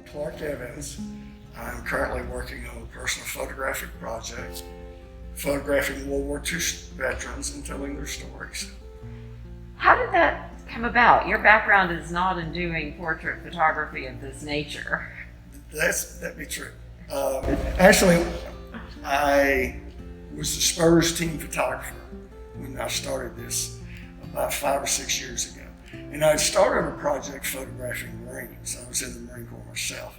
Clarke Evans. I'm currently working on a personal photographic project, photographing World War II veterans and telling their stories. How did that come about? Your background is not in doing portrait photography of this nature. That'd be true. Actually, I was the Spurs team photographer when I started this about 5 or 6 years ago. And I started a project photographing Marines. I was in the Marine Corps myself.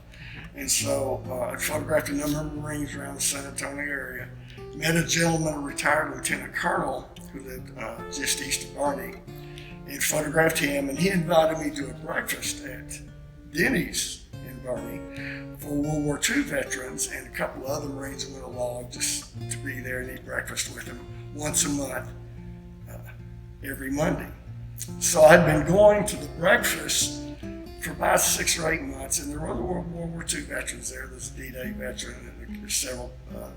And so I photographed a number of Marines around the San Antonio area. Met a gentleman, a retired lieutenant colonel, who lived just east of Barney, and photographed him. And he invited me to a breakfast at Denny's in Barney for World War II veterans, and a couple of other Marines went along just to be there and eat breakfast with him once a month, every Monday. So I'd been going to the breakfast for about 6 or 8 months, and there were other World War II veterans there. There's a D-Day veteran, and there's several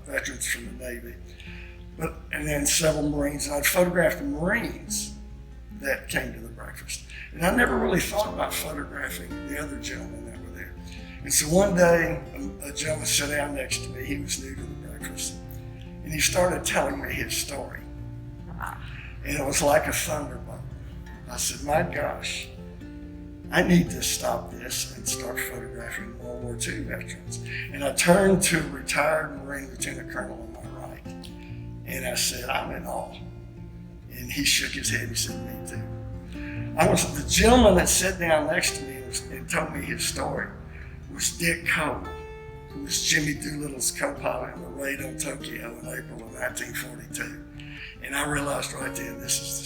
veterans from the Navy, and then several Marines. And I'd photographed the Marines that came to the breakfast. And I never really thought about photographing the other gentlemen that were there. And so one day, a gentleman sat down next to me. He was new to the breakfast, and he started telling me his story. And it was like a thunderbolt. I said, my gosh, I need to stop this and start photographing World War II veterans. And I turned to a retired Marine Lieutenant Colonel on my right, and I said, I'm in awe. And he shook his head and said, me too. The gentleman that sat down next to me and told me his story was Dick Cole, who was Jimmy Doolittle's co-pilot in the raid on Tokyo in April of 1942. And I realized right then, this is the